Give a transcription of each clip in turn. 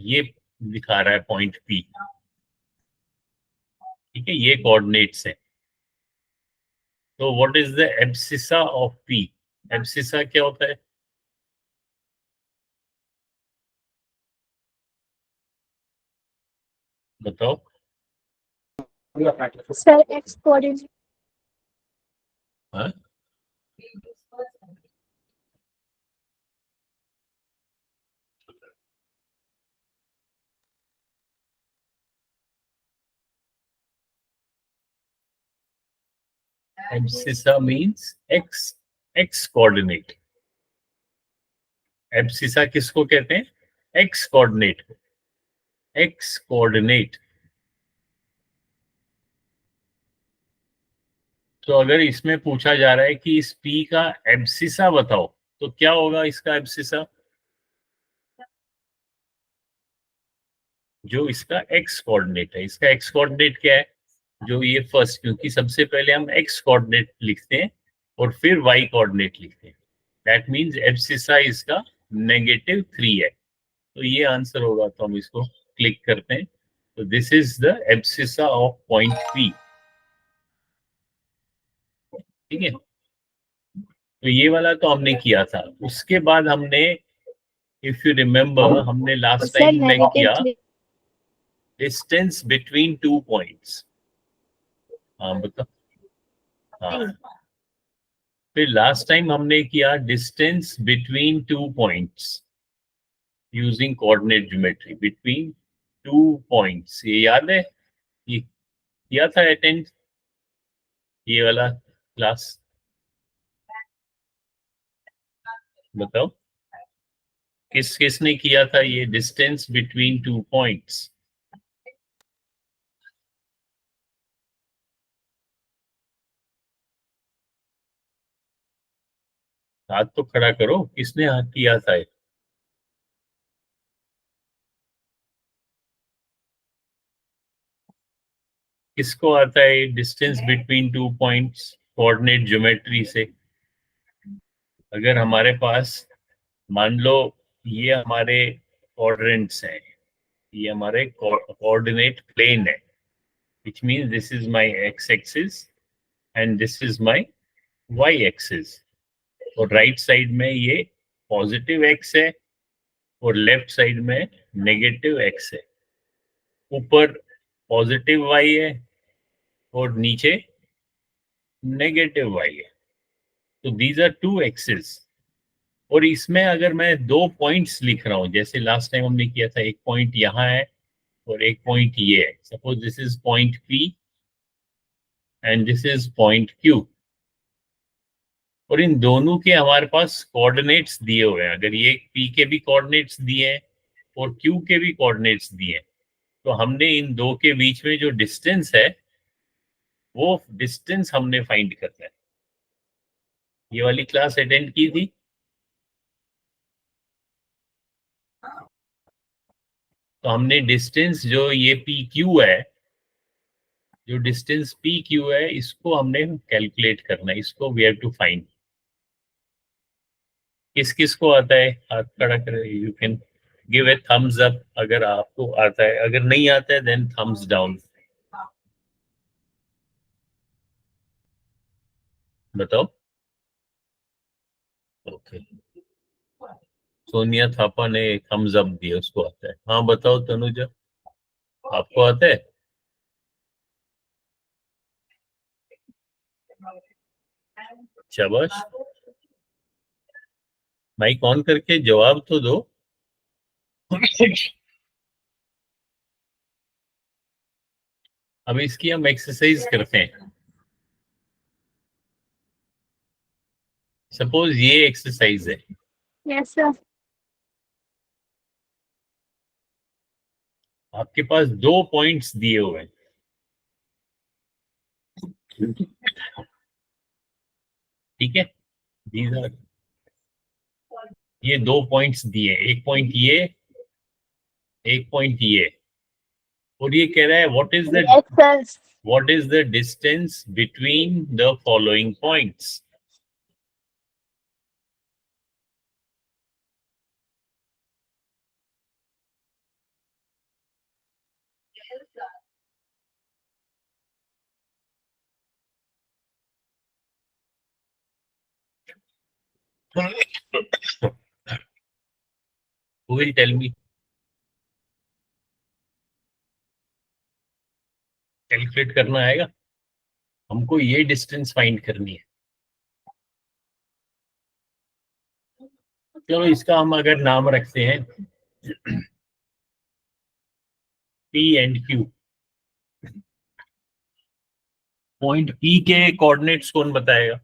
ये दिखा रहा है पॉइंट पी, ठीक है, ये कोऑर्डिनेट्स है। तो what is the abscissa of P? Abscissa क्या होता है? बताओ। Sir X coordinate. हाँ, abscissa means X, X coordinate. Abscissa किसको कहते हैं? X coordinate, X coordinate. तो अगर इसमें पूछा जा रहा है कि इस पी का एब्सिसा बताओ, तो क्या होगा इसका एब्सिसा? जो इसका एक्स कोऑर्डिनेट है। इसका एक्स कोऑर्डिनेट क्या है? जो ये फर्स्ट, क्योंकि सबसे पहले हम एक्स कोऑर्डिनेट लिखते हैं और फिर वाई कोऑर्डिनेट लिखते हैं। दैट मींस एब्सिसा इसका -3 है। तो ये आंसर होगा, तो हम इसको क्लिक करते हैं। तो this is the abscissa of point P, ठीक है। तो ये वाला तो हमने किया था। उसके बाद हमने, इफ यू रिमेम्बर, हमने लास्ट सर टाइम में किया नेगेटिव डिस्टेंस बिटवीन 2 पॉइंट्स। हाँ बता। हाँ, फिर लास्ट टाइम हमने किया distance between 2 points using coordinate geometry, between 2 points. ये याद है? ये किया था अटेंड, ये वाला क्लास? बताओ, किसने किया था ये डिस्टेंस बिटवीन 2 पॉइंट्स? हाथ तो खड़ा करो, किसने हाथ किया था ये? किसको आता है distance between 2 points coordinate geometry से? अगर हमारे पास, मान लो ये हमारे कोऑर्डिनेट्स हैं, ये हमारे कोऑर्डिनेट प्लेन है, which means this is my x axis and this is my y axis। और राइट साइड में ये पॉजिटिव x है और लेफ्ट साइड में नेगेटिव x है। ऊपर पॉजिटिव y है और नीचे नेगेटिव y है। तो दीज आर टू एक्सिस। और इसमें अगर मैं 2 पॉइंट्स लिख रहा हूं, जैसे लास्ट टाइम हमने किया था, एक पॉइंट यहाँ है और एक पॉइंट ये है। Suppose this is point P and this is point Q, और इन दोनों के हमारे पास कोऑर्डिनेट्स दिए हुए हैं। अगर ये P के भी कोऑर्डिनेट्स दिए हैं और Q के भी कोऑर्डिनेट्स दिए हैं, तो हमने इन दो के बीच में जो डिस्टेंस है, वो डिस्टेंस हमने फाइंड करना है। ये वाली क्लास अटेंड की थी? तो हमने डिस्टेंस जो ये पी क्यू है, जो डिस्टेंस पी क्यू है, इसको हमने कैलकुलेट करना है। इसको वी हैव टू फाइंड। किस किस को आता है हाथ खड़ा करें? You can give a thumbs up अगर आपको आता है, अगर नहीं आता है देन थम्स डाउन। बताओ। ओके, सोनिया थापा ने थम्स अप दिया, उसको आता है। हाँ बताओ तनुजा, आपको आता है? शाबाश, माइक ऑन करके जवाब तो दो। अब इसकी हम एक्सरसाइज करते हैं। सपोज ये एक्सरसाइज है, यस सर। आपके पास 2 पॉइंट्स दिए हुए हैं, ठीक है। These are, ये 2 पॉइंट्स दिए, एक पॉइंट ये, एक पॉइंट ये, और ये कह रहा है yes sir. What is the distance between the following points. Who will tell me? Calculate करना आएगा? हमको ये डिस्टेंस फाइंड करनी है। चलो इसका हम अगर नाम रखते हैं P and Q। Point P के कोऑर्डिनेट्स कौन बताएगा?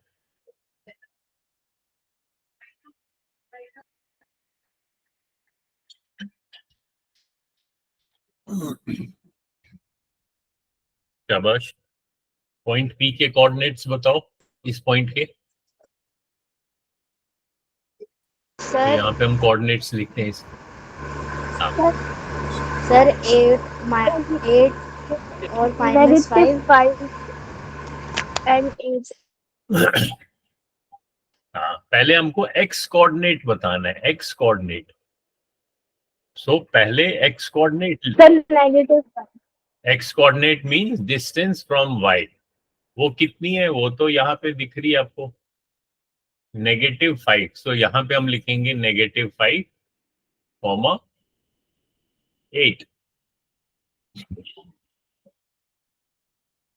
शाबाश। पॉइंट P के कोऑर्डिनेट्स बताओ इस पॉइंट के। तो सर यहाँ पे हम कोऑर्डिनेट्स लिखते हैं इसके। सर 8 और -5 एंड 8। हाँ, पहले हमको x कोऑर्डिनेट बताना है, x कोऑर्डिनेट। सो पहले x coordinate, sir -5। x coordinate means distance from y। वो कितनी है? वो तो यहाँ पे दिख रही है आपको, -5। सो यहाँ पे हम लिखेंगे -5, 8।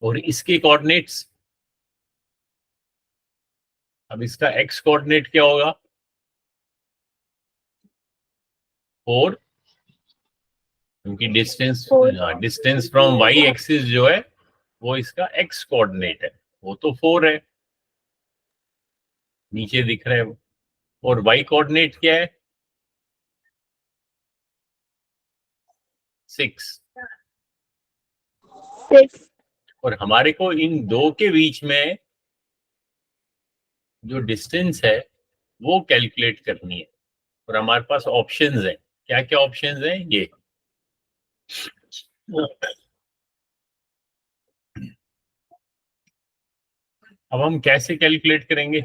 और इसके कोऑर्डिनेट्स, अब इसका x कोऑर्डिनेट क्या होगा? 4, क्योंकि डिस्टेंस फ्रॉम y एक्सिस जो है वो इसका x कोऑर्डिनेट है, वो तो 4 है, नीचे दिख रहा है वो। और y कोऑर्डिनेट क्या है? 6। और हमारे को इन दो के बीच में जो डिस्टेंस है वो कैलकुलेट करनी है। और हमारे पास ऑप्शंस हैं। क्या क्या ऑप्शंस हैं? ये अब हम कैसे कैलकुलेट करेंगे?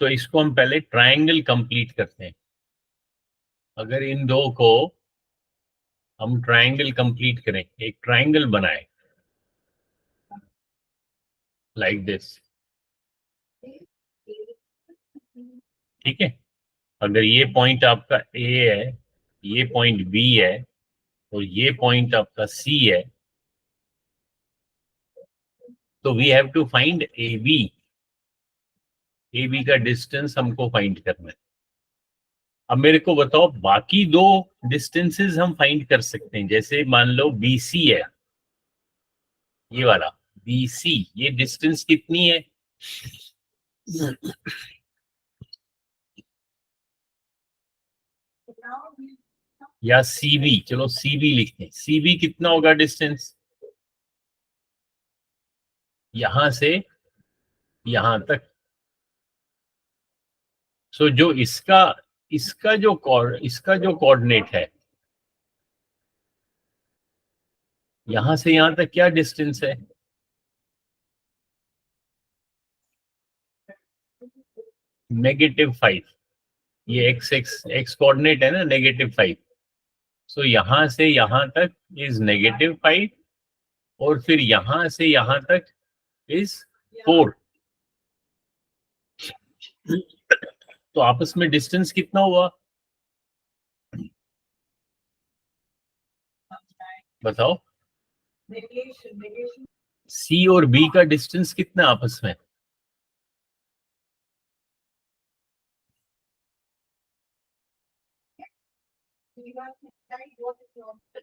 तो इसको हम पहले ट्रायंगल कंप्लीट करते हैं। अगर इन दो को हम ट्रायंगल कंप्लीट करें, एक ट्रायंगल बनाए लाइक दिस, ठीक है। अगर ये पॉइंट आपका A है, ये पॉइंट B है, और ये पॉइंट आपका C है, तो we have to find AB। AB का डिस्टेंस हमको फाइंड करना है। अब मेरे को बताओ, बाकी दो डिस्टेंसेस हम फाइंड कर सकते हैं। जैसे मान लो BC है, ये वाला BC, ये डिस्टेंस कितनी है? या CB, चलो CB लिखते हैं। CB कितना होगा डिस्टेंस यहां से यहां तक? सो जो इसका इसका जो कोऑर्डिनेट है, यहां से यहां तक क्या डिस्टेंस है? -5। ये एक्स कोऑर्डिनेट है ना, -5। सो यहां से यहां तक इज -5, और फिर यहां से यहां तक इज 4। तो आपस में डिस्टेंस कितना हुआ बताओ? C और B का डिस्टेंस कितना आपस में?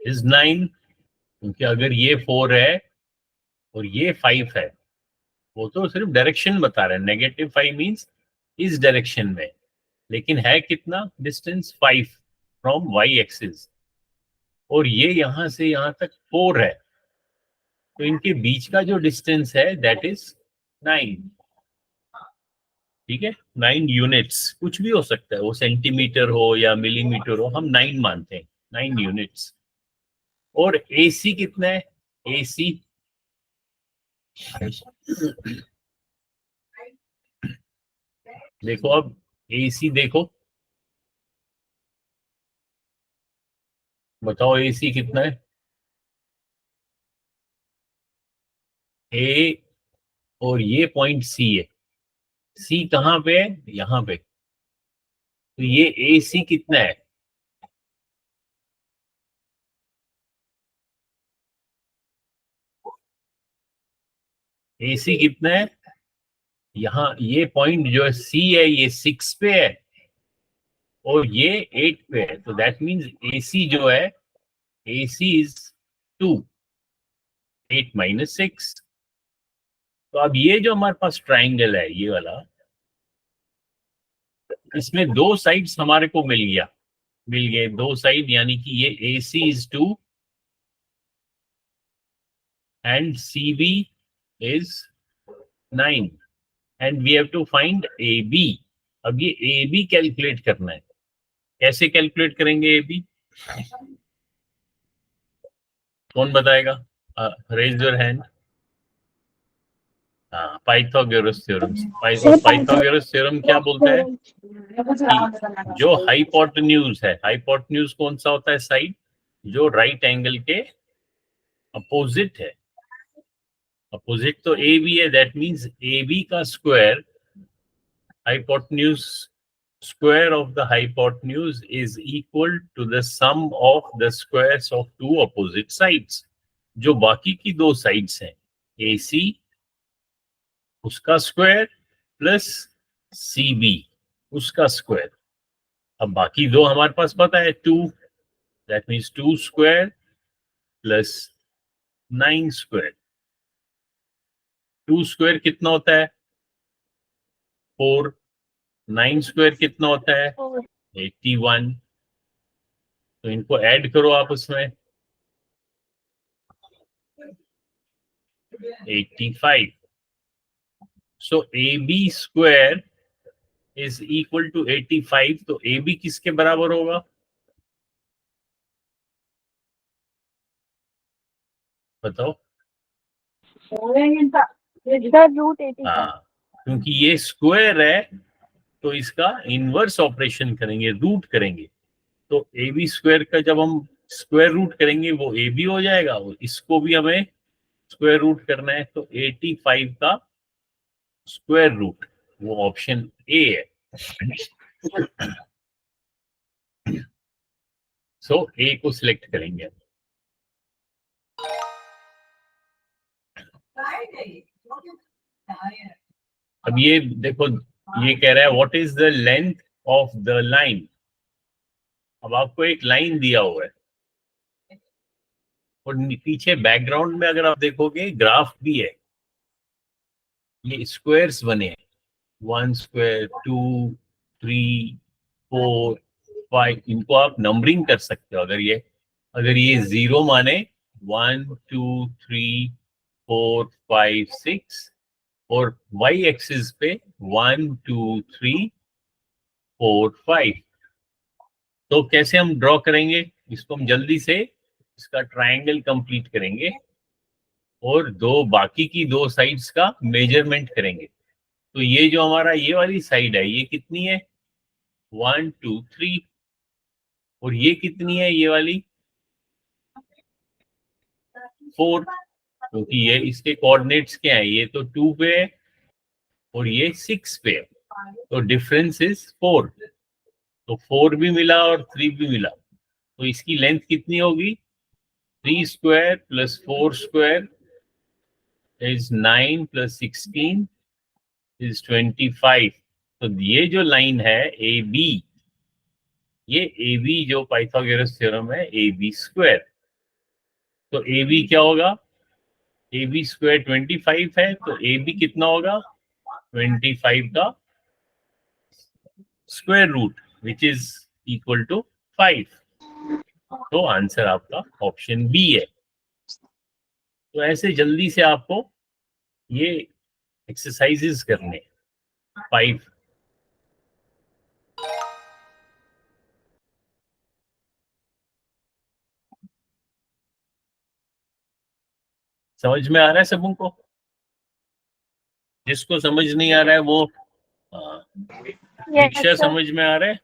इज 9। क्योंकि अगर ये 4 है और ये 5 है, वो तो सिर्फ डायरेक्शन बता रहा है। -5 मींस इस डायरेक्शन में, लेकिन है कितना डिस्टेंस? 5 from y axis. और ये यहां से यहां तक 4 है, तो इनके बीच का जो डिस्टेंस है दैट इज 9। ठीक है, 9 यूनिट्स। कुछ भी हो सकता है, वो सेंटीमीटर हो या मिलीमीटर हो, हम 9 मानते हैं, 9 यूनिट्स। और AC कितना है? AC देखो, अब AC देखो, बताओ AC कितना है? A और ये पॉइंट C है। C कहाँ पे है? यहाँ पे। तो ये AC कितना है? AC कितना है? यहाँ ये पॉइंट जो है C है, ये 6 पे है और ये 8 पे है। तो दैट मीन्स AC जो है, AC इज 2, 8 माइनस 6। तो अब ये जो हमारे पास ट्राइंगल है, ये वाला, इसमें दो साइड्स हमारे को मिल गए दो साइड, यानी कि ये AC is 2 and CB is 9 and we have to find AB। अब ये AB कैलकुलेट करना है। कैसे कैलकुलेट करेंगे AB? कौन बताएगा? Raise your hand. Pythagoras theorem. Pythagoras theorem क्या बोलता है कि जो हाइपोटेन्यूज है, हाइपोटेन्यूज कौन सा होता है? साइड जो राइट एंगल के अपोजिट है। अपोजिट तो ए बी है, दैट मींस ए बी का square, hypotenuse square of the hypotenuse is equal to the sum of the squares of two opposite sides। जो बाकी की दो साइड्स हैं, AC उसका स्क्वायर प्लस CB उसका स्क्वायर। अब बाकी दो हमारे पास पता है 2, that means 2 square plus 9 square. 2 square कितना होता है? 4। 9 स्क्वायर कितना होता है? 81। तो इनको ऐड करो आप उसमें, 85। So AB square is equal to 85। तो AB किसके बराबर होगा? बताओ। हाँ, क्योंकि ये स्क्वायर है तो इसका इनवर्स ऑपरेशन करेंगे, रूट करेंगे। तो AB स्क्वायर का जब हम स्क्वायर रूट करेंगे वो AB हो जाएगा, और इसको भी हमें स्क्वायर रूट करना है। तो 85 का स्क्वायर रूट, वो ऑप्शन ए है। सो ए को सिलेक्ट करेंगे। अब ये देखो, ये कह रहा है what is the length of the line. अब आपको एक लाइन दिया हुआ है और पीछे बैकग्राउंड में अगर आप देखोगे ग्राफ भी है। ये स्क्वायर्स बने हैं, 1 स्क्वायर, 2, 3, 4, 5। इनको आप नंबरिंग कर सकते हो। अगर ये 0 माने, 1, 2, 3, 4, 5, 6, और वाई एक्सिस पे 1, 2, 3, 4, 5। तो कैसे हम ड्रॉ करेंगे इसको? हम जल्दी से इसका ट्रायंगल कंप्लीट करेंगे और दो बाकी की दो साइड्स का मेजरमेंट करेंगे। तो ये जो हमारा ये वाली साइड है, ये कितनी है? 1, 2, 3। और ये कितनी है ये वाली? 4। क्योंकि ये इसके कोऑर्डिनेट्स क्या है? ये तो 2 पे है और ये 6 पे है, तो डिफरेंस इज 4। तो 4 भी मिला और 3 भी मिला। तो इसकी लेंथ कितनी होगी? 3 square plus 4 square is 9 plus 16 is 25। तो ये जो लाइन है ए बी, ये ए बी जो पाइथागोरस थ्योरम है, ए बी स्क्वायर। तो ए बी क्या होगा? ए बी स्क्वायर 25 है, तो ए बी कितना होगा? 25 का square root, which is equal to 5। तो आंसर आपका ऑप्शन बी है। तो ऐसे जल्दी से आपको ये एक्सरसाइजेस करने 5। समझ में आ रहा है सबों को? जिसको समझ नहीं आ रहा है वो दीक्षा, समझ में आ रहा है?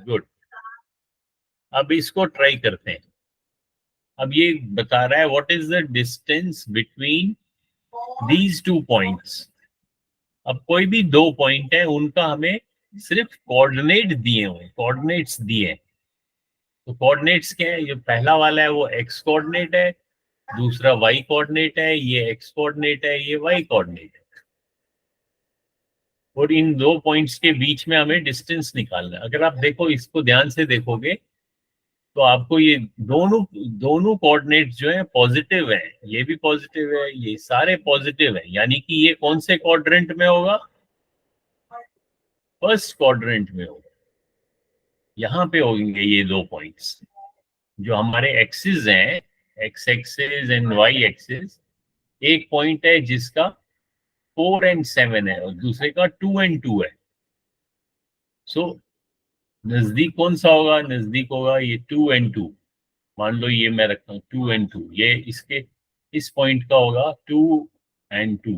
गुड। अब इसको ट्राई करते हैं। अब ये बता रहा है what is the distance between these two points. अब कोई भी दो पॉइंट है, उनका हमें सिर्फ कोऑर्डिनेट दिए हुए, कोऑर्डिनेट्स दिए हैं। तो कोऑर्डिनेट्स क्या है? ये पहला वाला है वो एक्स कोऑर्डिनेट है, दूसरा वाई कोऑर्डिनेट है, ये एक्स कोऑर्डिनेट है, ये वाई कोऑर्डिनेट है। और इन दो पॉइंट्स के बीच में हमें डिस्टेंस निकालना है। अगर आप देखो, इसको ध्यान से देखोगे तो आपको ये दोनों दोनों कोऑर्डिनेट्स जो है पॉजिटिव है, ये भी पॉजिटिव है, ये सारे पॉजिटिव है, यानी कि ये कौन से क्वाड्रेंट में होगा? फर्स्ट क्वाड्रेंट में होगा। यहाँ पे होंगे ये दो पॉइंट्स जो हमारे एक्सिस हैं, X axis and Y axis. एक पॉइंट है जिसका 4 and 7 है और दूसरे का 2 and 2 है। सो नजदीक कौन सा होगा? नजदीक होगा ये 2 and 2। मान लो ये मैं रखता हूँ 2 and 2, ये इसके इस पॉइंट का होगा 2 and 2।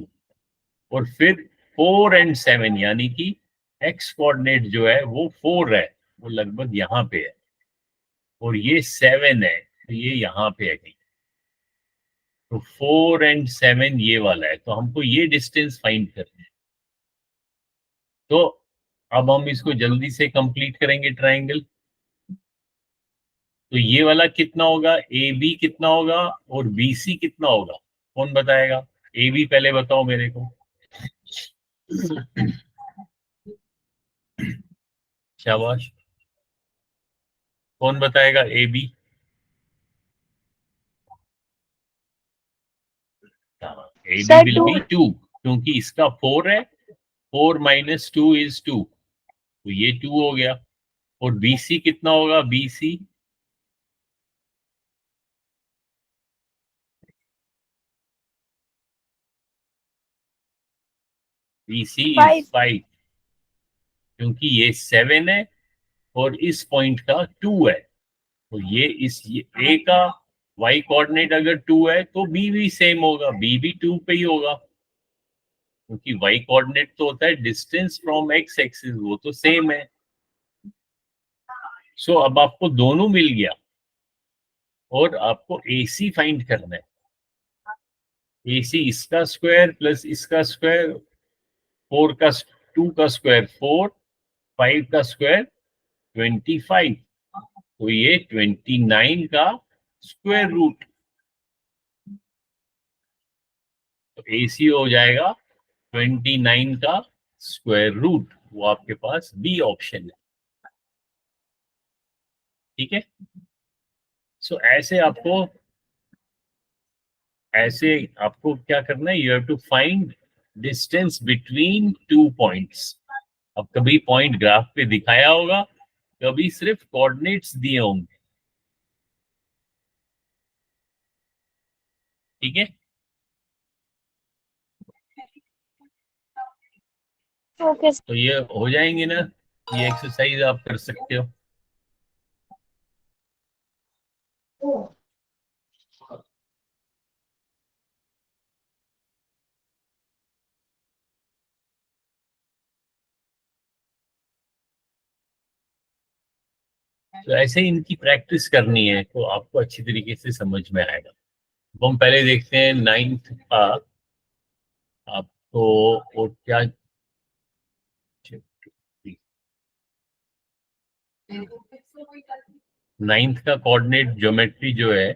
और फिर 4 and 7, यानी कि एक्स कोऑर्डिनेट जो है वो 4 है, वो लगभग यहाँ पे है, और ये 7 है, तो ये यहाँ पे है कहीं। तो 4 and 7 ये वाला है, तो हमको ये डिस्टेंस फाइंड करना है। तो अब हम इसको जल्दी से कंप्लीट करेंगे ट्रायंगल। तो ये वाला कितना होगा? ए बी कितना होगा और बी सी कितना होगा? कौन बताएगा? ए बी पहले बताओ मेरे को। शाबाश, कौन बताएगा A B? A B Sir, will two. B 2, क्योंकि इसका 4 है, 4 - 2 is 2, तो ये 2 हो गया। और बी सी कितना होगा? बी सी इज 5, क्योंकि ये 7 है और इस पॉइंट का 2 है। तो ये ए का वाई कोऑर्डिनेट अगर 2 है तो बी भी सेम होगा, बी भी 2 पे ही होगा, क्योंकि वाई कोऑर्डिनेट तो होता है डिस्टेंस फ्रॉम एक्स एक्सिस, वो तो सेम है। सो अब आपको दोनों मिल गया और आपको AC फाइंड करना है। AC इसका स्क्वायर प्लस इसका स्क्वायर, 4 का 2 का स्क्वायर 4, 5 का स्क्वायर 25, तो ये 29 का स्क्वायर रूट। तो AC हो जाएगा 29 का स्क्वायर रूट, वो आपके पास बी ऑप्शन है। ठीक है। सो ऐसे आपको क्या करना है? You have to find distance between two points. अब कभी पॉइंट ग्राफ पे दिखाया होगा, कभी सिर्फ कोऑर्डिनेट्स दिए होंगे। ठीक है। Okay. तो ये हो जाएंगे ना, ये एक्सरसाइज आप कर सकते हो। तो ऐसे इनकी प्रैक्टिस करनी है तो आपको अच्छी तरीके से समझ में आएगा। तो हम पहले देखते हैं 9th का। आपको और क्या? 9th का कोऑर्डिनेट ज्योमेट्री जो है,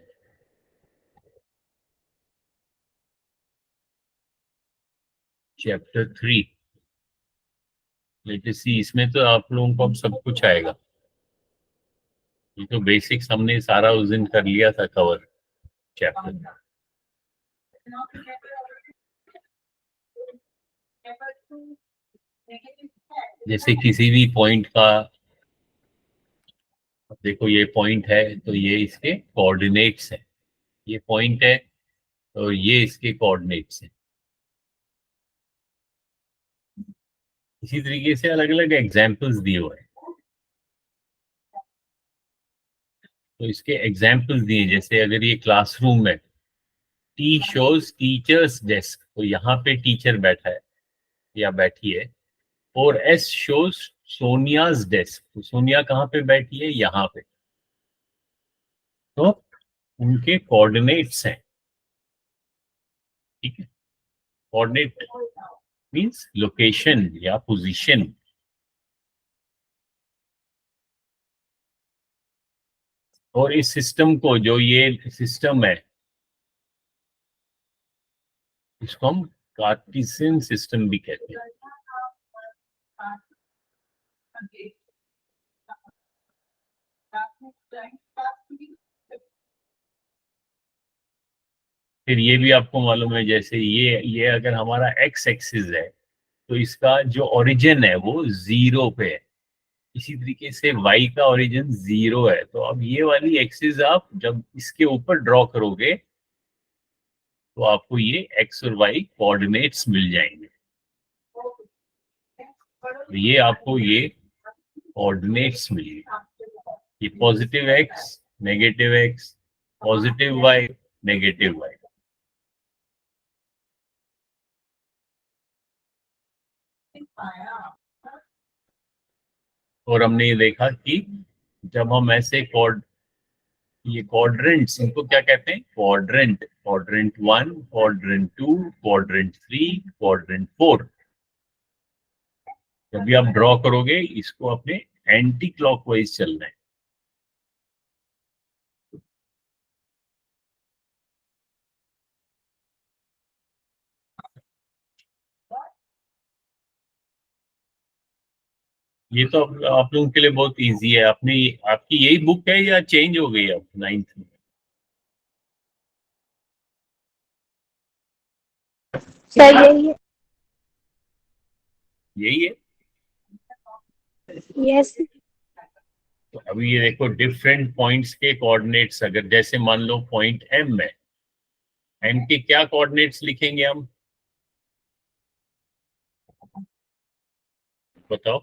चैप्टर 3। लेट सी, इसमें तो आप लोगों को अब सब कुछ आएगा। ये तो बेसिक्स हमने सारा उस दिन कर लिया था कवर चैप्टर। जैसे किसी भी पॉइंट का, देखो ये पॉइंट है तो ये इसके कोऑर्डिनेट्स हैं, ये पॉइंट है तो ये इसके कोऑर्डिनेट्स हैं। इसी तरीके से अलग अलग एग्जाम्पल्स दिए हुए हैं। तो इसके एग्जाम्पल्स दिए, जैसे अगर ये क्लासरूम है, टी शोज टीचर्स डेस्क, तो यहाँ पे टीचर बैठा है या बैठी है, और S shows सोनियाज डेस्क। तो सोनिया कहाँ पे बैठी है? यहाँ पे। तो उनके कोऑर्डिनेट्स हैं, ठीक है। कोऑर्डिनेट मींस लोकेशन या पोजीशन। और इस सिस्टम को, जो ये सिस्टम है, इसको हम कार्टेशियन सिस्टम भी कहते हैं। फिर ये भी आपको मालूम है, जैसे ये अगर हमारा एक्स एक्सिस है तो इसका जो ओरिजिन है वो 0 पे है। इसी तरीके से y का ओरिजिन 0 है। तो अब ये वाली एक्सिस आप जब इसके ऊपर ड्रॉ करोगे तो आपको ये x और y कोऑर्डिनेट्स मिल जाएंगे। तो ये आपको ये कोऑर्डिनेट्स मिलेंगे। ये positive x, negative x, positive y, negative y। और हमने ये देखा कि जब हम ऐसे ये क्वाड्रेंट्स, इनको क्या कहते हैं? Quadrant. Quadrant 1, quadrant 2, quadrant 3, quadrant 4। जब भी आप ड्रॉ करोगे इसको अपने एंटी क्लॉकवाइज चलना है। ये तो आप लोगों के लिए बहुत इजी है। आपकी यही बुक है या चेंज हो गई अब 9th में? सर यही है। यही है। यस। तो अभी ये देखो, डिफरेंट पॉइंट्स के कोऑर्डिनेट्स, अगर जैसे मान लो पॉइंट एम है, एम के क्या कोऑर्डिनेट्स लिखेंगे हम? बताओ।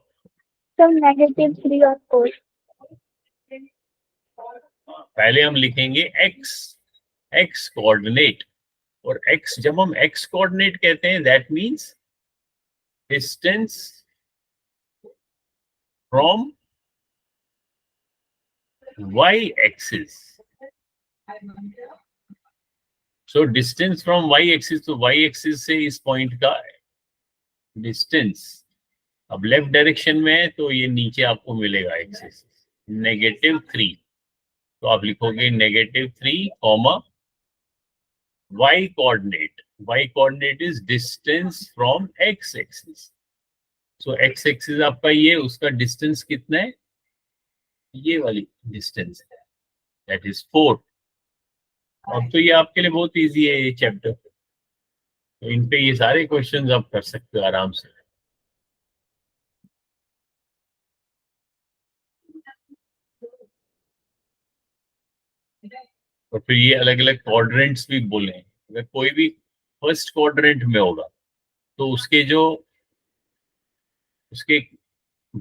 सर -3 और 4। पहले हम लिखेंगे एक्स, एक्स कोऑर्डिनेट। और एक्स, जब हम एक्स कोऑर्डिनेट कहते हैं that means distance from y axis. So distance from y axis, तो y एक्सिस से इस पॉइंट का डिस्टेंस। अब लेफ्ट डायरेक्शन में है तो ये नीचे आपको मिलेगा एक्सिस -3। तो आप लिखोगे -3 comma y coordinate. y coordinate is distance from x axis. So x axis आपका ये, उसका डिस्टेंस कितना है? ये वाली डिस्टेंस है, दैट इज 4। अब तो ये आपके लिए बहुत इजी है ये चैप्टर। तो इन पे ये सारे क्वेश्चंस आप कर सकते हो आराम से। और फिर ये अलग अलग क्वाड्रेंट्स भी बोले हैं। अगर कोई भी फर्स्ट क्वाड्रेंट में होगा तो उसके जो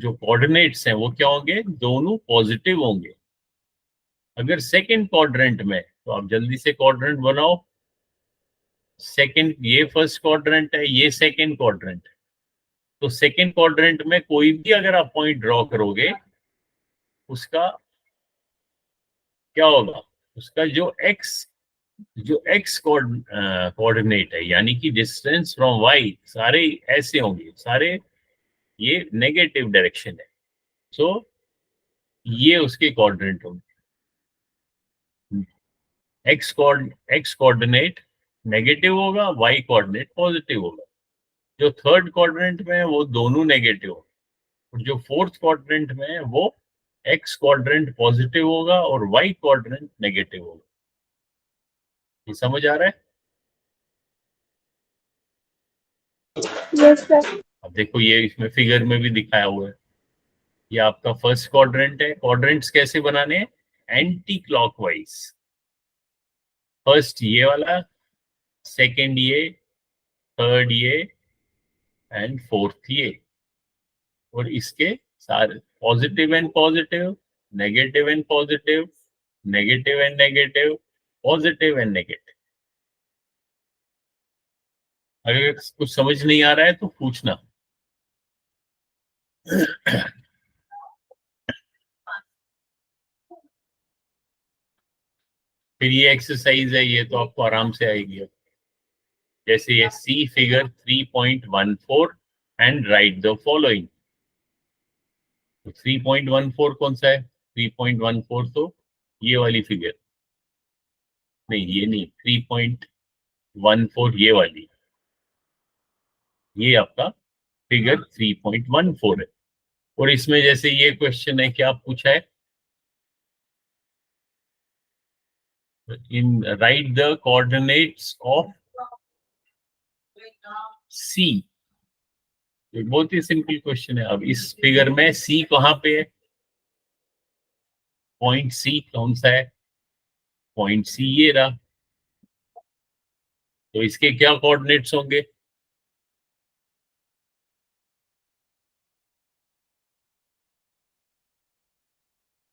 कोऑर्डिनेट्स हैं वो क्या होंगे? दोनों पॉजिटिव होंगे। अगर सेकंड क्वाड्रेंट में, तो आप जल्दी से क्वाड्रेंट बनाओ। सेकंड, ये फर्स्ट क्वाड्रेंट है, ये सेकंड क्वाड्रेंट है। तो सेकंड क्वाड्रेंट में कोई भी अगर आप पॉइंट ड्रॉ करोगे, उसका क्या होगा? उसका जो एक्स कोऑर्डिनेट है, यानी कि डिस्टेंस फ्रॉम वाई, सारे ऐसे होंगे, सारे ये नेगेटिव डायरेक्शन है। सो ये उसके कोऑर्डिनेट होंगे। एक्स कोऑर्डिनेट नेगेटिव होगा, वाई कोऑर्डिनेट पॉजिटिव होगा। जो थर्ड क्वाड्रेंट में है वो दोनों नेगेटिव होगा। और जो फोर्थ क्वाड्रेंट में है वो एक्स क्वाड्रेंट पॉजिटिव होगा और वाई क्वाड्रेंट नेगेटिव होगा। ये समझ आ रहा है? Yes sir. अब देखो, ये इसमें फिगर में भी दिखाया हुआ है। ये आपका फर्स्ट क्वाड्रेंट है। क्वाड्रेंट्स कैसे बनाने हैं? Anti clockwise. फर्स्ट ये वाला, सेकंड ये, थर्ड ये, एंड फोर्थ ये। और इसके सारे positive and positive, negative and positive, negative and negative, positive and negative. अगर कुछ समझ नहीं आ रहा है तो पूछना। फिर ये एक्सरसाइज है, ये तो आपको आराम से आएगी। जैसे ये see figure 3.14 and write the following. 3.14 कौन सा है? 3.14 तो ये वाली फिगर, नहीं ये नहीं, 3.14 ये वाली, ये आपका फिगर 3.14 है। और इसमें जैसे ये क्वेश्चन है, क्या पूछा है? In write the coordinates of C. बहुत ही सिंपल क्वेश्चन है। अब इस फिगर में सी कहाँ पे है? पॉइंट सी कौन सा है? पॉइंट सी ये रहा। तो इसके क्या कोऑर्डिनेट्स होंगे?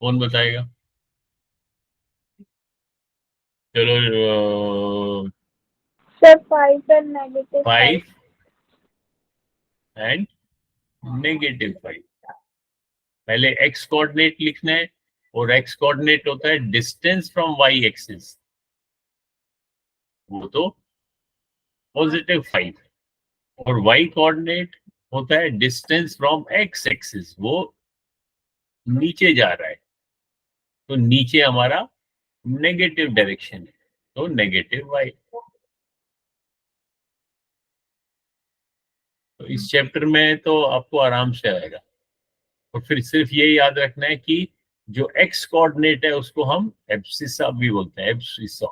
कौन बताएगा? चलो, सर 5 and -5. 5 एंड -5। पहले एक्स कोऑर्डिनेट लिखना है, और एक्स कोऑर्डिनेट होता है डिस्टेंस फ्रॉम वाई एक्सिस, वो तो +5। और वाई कोऑर्डिनेट होता है डिस्टेंस फ्रॉम एक्स एक्सिस, वो नीचे जा रहा है, तो नीचे हमारा नेगेटिव डायरेक्शन है, तो -y। तो इस चैप्टर में तो आपको आराम से आएगा। और फिर सिर्फ ये याद रखना है कि जो एक्स कोऑर्डिनेट है उसको हम एब्सिसा भी बोलते हैं, एब्सिसा,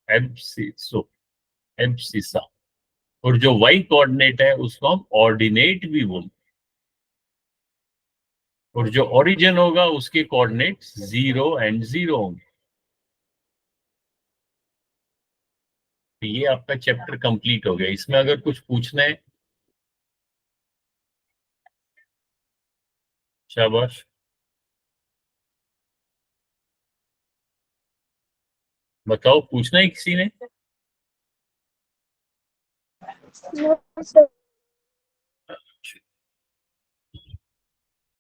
एब्सिसो, एब्सिसा। और जो वाई कोऑर्डिनेट है उसको हम ऑर्डिनेट भी बोलते हैं। और जो ओरिजिन होगा उसके कोऑर्डिनेट 0 एंड 0 होंगे। तो ये आपका चैप्टर कंप्लीट हो गया। इसमें अगर कुछ पूछना है, शाबाश, बताओ, पूछना है किसी ने? No, sir.